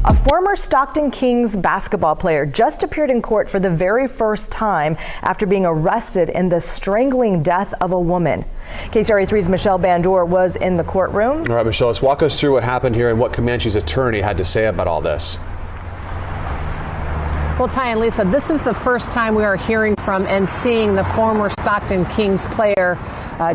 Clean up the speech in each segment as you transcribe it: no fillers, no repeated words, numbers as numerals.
A former Stockton Kings basketball player just appeared in court for the very first time after being arrested in the strangling death of a woman. KCRA3's Michelle Bandor was in the courtroom. All right, Michelle, let's walk us through what happened here and what Comanche's attorney had to say about all this. Well, Ty and Lisa, this is the first time we are hearing from and seeing the former Stockton Kings player,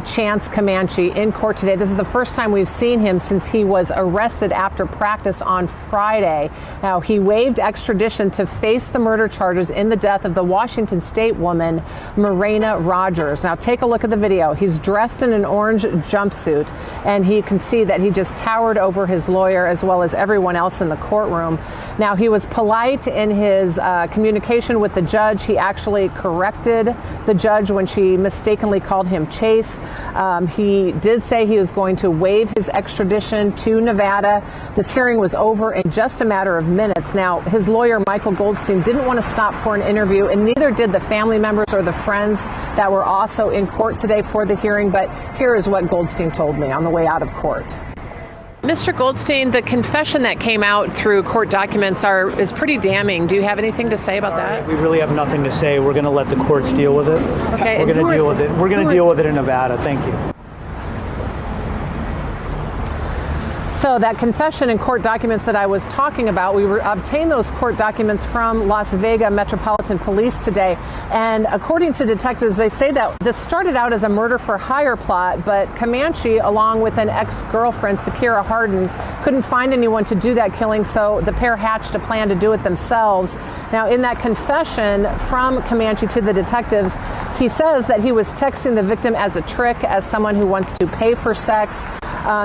Chance Comanche, in court today. This is the first time we've seen him since he was arrested after practice on Friday. Now, he waived extradition to face the murder charges in the death of the Washington State woman, Marina Rogers. Now, take a look at the video. He's dressed in an orange jumpsuit, and you can see that he just towered over his lawyer as well as everyone else in the courtroom. Now, he was polite in his communication with the judge. He actually corrected the judge when she mistakenly called him Chase. He did say he was going to waive his extradition to Nevada. This hearing was over in just a matter of minutes. Now, his lawyer, Michael Goldstein, didn't want to stop for an interview, and neither did the family members or the friends that were also in court today for the hearing. But here is what Goldstein told me on the way out of court. Mr. Goldstein, the confession that came out through court documents is pretty damning. Do you have anything to say about that? We really have nothing to say. We're going to let the courts deal with it. Okay. We're going to deal with it. We're going to deal with it in Nevada. Thank you. So that confession and court documents that I was talking about, we obtained those court documents from Las Vegas Metropolitan Police today. And according to detectives, they say that this started out as a murder for hire plot, but Comanche, along with an ex-girlfriend, Sakira Harden, couldn't find anyone to do that killing, so the pair hatched a plan to do it themselves. Now, in that confession from Comanche to the detectives, he says that he was texting the victim as a trick, as someone who wants to pay for sex.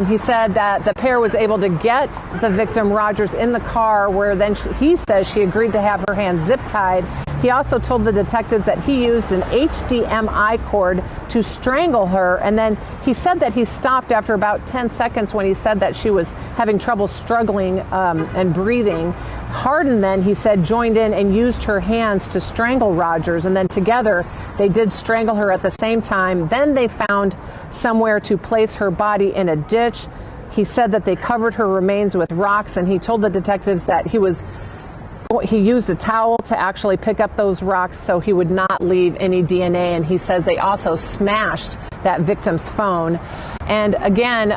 He said that the pair was able to get the victim, Rogers, in the car, where then he says she agreed to have her hands zip tied. He also told the detectives that he used an HDMI cord to strangle her, and then he said that he stopped after about 10 seconds when he said that she was having trouble struggling and breathing. Harden then, he said, joined in and used her hands to strangle Rogers, and then together they did strangle her at the same time. Then they found somewhere to place her body in a ditch. He said that they covered her remains with rocks, and he told the detectives that he used a towel to actually pick up those rocks so he would not leave any DNA. And he says they also smashed that victim's phone. And again,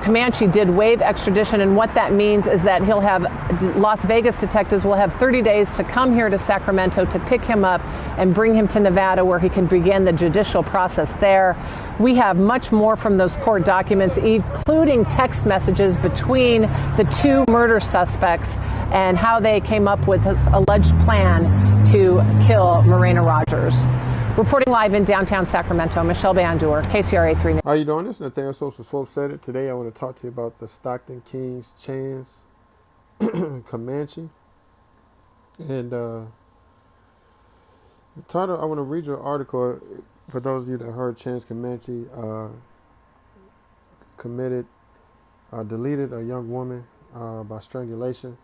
Comanche did waive extradition, and what that means is that Las Vegas detectives will have 30 days to come here to Sacramento to pick him up and bring him to Nevada, where he can begin the judicial process there. We have much more from those court documents, including text messages between the two murder suspects and how they came up with this alleged plan to kill Marina Rogers. Reporting live in downtown Sacramento, Michelle Bandor, KCRA3. How you doing? This is Nathaniel Social Swope said it. Today I want to talk to you about the Stockton Kings Chance Comanche. And the title, I want to read you an article for those of you that heard Chance Comanche deleted a young woman by strangulation,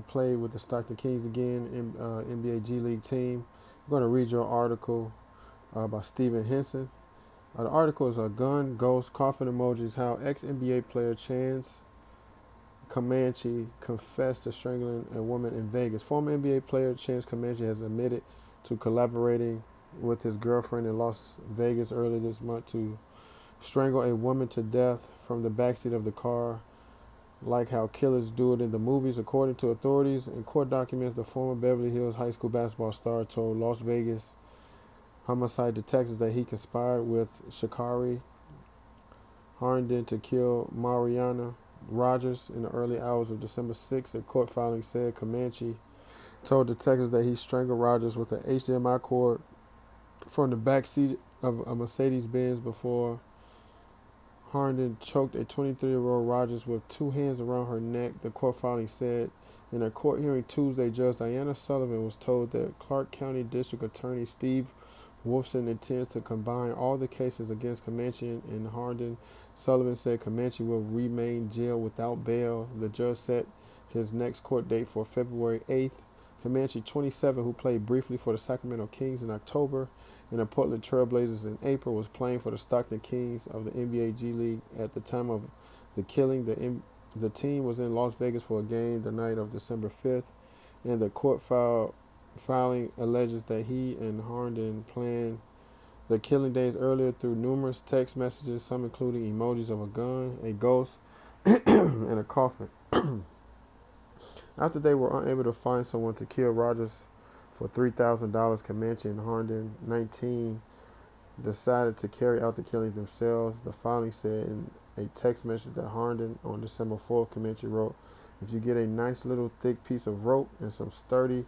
played with the Stockton Kings again, NBA G League team. I'm going to read your article by Stephen Henson. The article is a gun, ghost, coffin emojis, how ex-NBA player Chance Comanche confessed to strangling a woman in Vegas. Former NBA player Chance Comanche has admitted to collaborating with his girlfriend in Las Vegas earlier this month to strangle a woman to death from the backseat of the car, like how killers do it in the movies. According to authorities and court documents, the former Beverly Hills high school basketball star told Las Vegas homicide detectives that he conspired with Sha'Carri Herndon to kill Mariana Rogers in the early hours of December 6th. A court filing said Comanche told detectives that he strangled Rogers with an HDMI cord from the backseat of a Mercedes-Benz before Herndon choked a 23-year-old Rogers with two hands around her neck, the court filing said. In a court hearing Tuesday, Judge Diana Sullivan was told that Clark County District Attorney Steve Wolfson intends to combine all the cases against Comanche and Herndon. Sullivan said Comanche will remain jailed without bail. The judge set his next court date for February 8th. Comanche, 27, who played briefly for the Sacramento Kings in October and the Portland Trailblazers in April, was playing for the Stockton Kings of the NBA G League at the time of the killing. The The team was in Las Vegas for a game the night of December 5th, and the court filing alleges that he and Harden planned the killing days earlier through numerous text messages, some including emojis of a gun, a ghost, and a coffin. After they were unable to find someone to kill Rogers for $3,000, Comanche and Harden, 19, decided to carry out the killings themselves. The filing said in a text message that Harden on December 4th, Comanche wrote, "If you get a nice little thick piece of rope and some sturdy,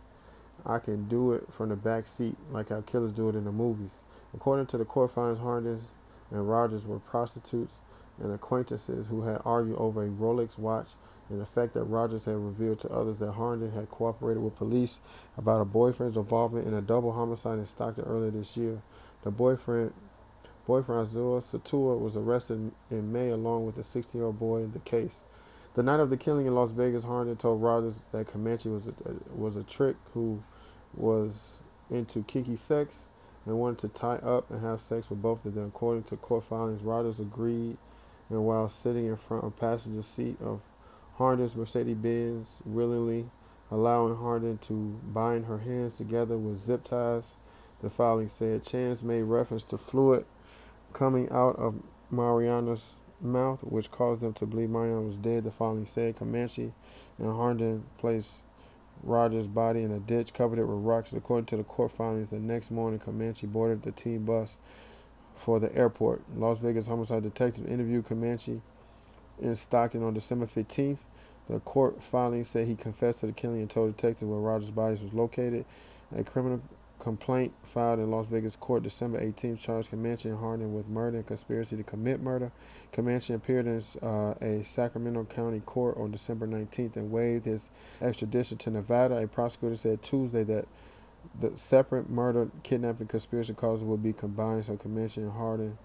I can do it from the back seat like how killers do it in the movies." According to the court filings, Harden and Rogers were prostitutes and acquaintances who had argued over a Rolex watch and the fact that Rogers had revealed to others that Harden had cooperated with police about a boyfriend's involvement in a double homicide in Stockton earlier this year. The boyfriend Azul Satua was arrested in May along with a 16-year-old boy in the case. The night of the killing in Las Vegas, Harden told Rogers that Comanche was a trick who was into kinky sex and wanted to tie up and have sex with both of them. According to court filings, Rogers agreed, and while sitting in front of passenger seat of Harden's Mercedes-Benz, willingly allowing Harden to bind her hands together with zip ties. The filing said Chance made reference to fluid coming out of Mariana's mouth, which caused them to believe Mariana was dead. The filing said Comanche and Harden placed Rogers' body in a ditch, covered it with rocks. According to the court filings, the next morning, Comanche boarded the team bus for the airport. Las Vegas homicide detectives interviewed Comanche in Stockton on December 15th. The court filing said he confessed to the killing and told detectives where Rogers' body was located. A criminal complaint filed in Las Vegas court December 18th charged Comanche and Harden with murder and conspiracy to commit murder. Comanche appeared in a Sacramento County court on December 19th and waived his extradition to Nevada. A prosecutor said Tuesday that the separate murder, kidnapping, conspiracy causes will be combined so Comanche and Harden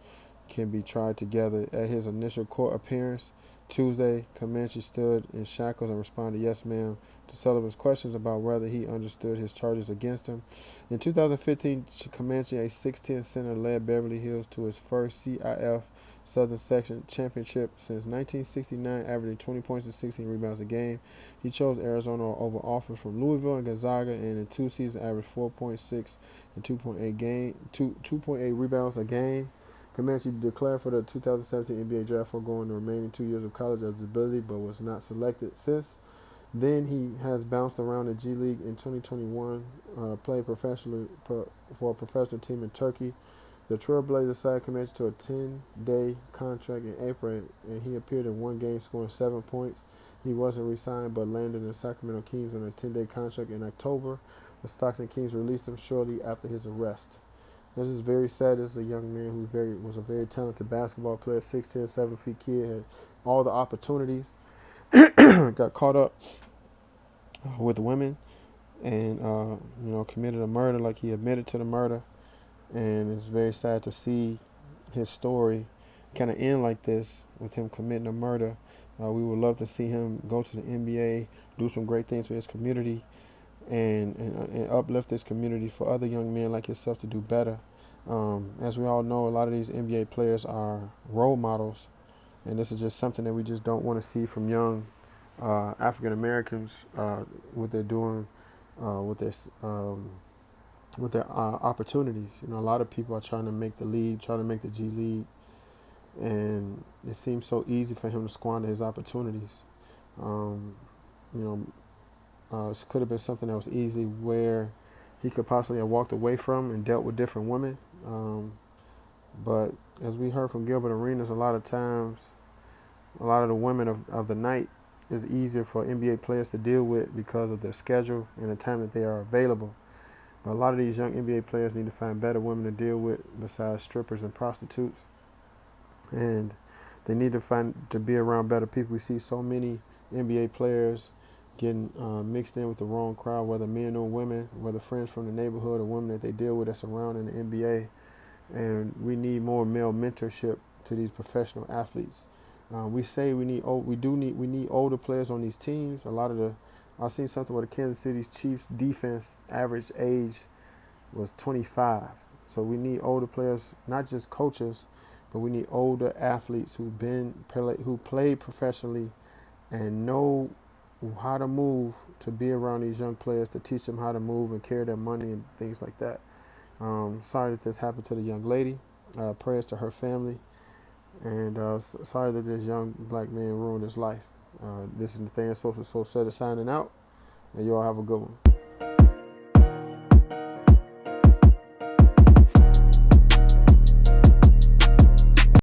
can be tried together. At his initial court appearance Tuesday, Comanche stood in shackles and responded "yes ma'am" to Sullivan's questions about whether he understood his charges against him. In 2015, Comanche, a 6'10" center, led Beverly Hills to its first CIF Southern Section championship since 1969, averaging 20 points and 16 rebounds a game. He chose Arizona over offers from Louisville and Gonzaga, and in 2 seasons averaged 4.6 and 2.8 rebounds a game. Comanche declared for the 2017 NBA draft foregoing the remaining 2 years of college eligibility, but was not selected. Since then, he has bounced around the G League. In 2021, played professionally for a professional team in Turkey. The Trailblazers signed Comanche to a 10-day contract in April, and he appeared in one game scoring 7 points. He wasn't re-signed, but landed in the Sacramento Kings on a 10-day contract in October. The Stockton Kings released him shortly after his arrest. This is very sad. This is a young man who was a very talented basketball player, 6'10", 7 feet kid, had all the opportunities, got caught up with women, and committed a murder like he admitted to the murder. And it's very sad to see his story kind of end like this with him committing a murder. We would love to see him go to the NBA, do some great things for his community, and uplift this community for other young men like himself to do better. As we all know, a lot of these NBA players are role models, and this is just something that we just don't want to see from young African Americans, what they're doing with their opportunities. A lot of people are trying to make the league, trying to make the G League, and it seems so easy for him to squander his opportunities. It could have been something that was easy where he could possibly have walked away from and dealt with different women. But as we heard from Gilbert Arenas, a lot of times, a lot of the women of the night is easier for NBA players to deal with because of their schedule and the time that they are available. But a lot of these young NBA players need to find better women to deal with besides strippers and prostitutes. And they need to be around better people. We see so many NBA players getting mixed in with the wrong crowd, whether men or women, whether friends from the neighborhood or women that they deal with that's around in the NBA. And we need more male mentorship to these professional athletes. We say we need older players on these teams. I've seen something where the Kansas City Chiefs defense average age was 25. So we need older players, not just coaches, but we need older athletes who played professionally and know how to move, to be around these young players, to teach them how to move and carry their money and things like that. Sorry that this happened to the young lady. Prayers to her family. And sorry that this young black man ruined his life. This is Nathaniel Social Soul signing out, and you all have a good one.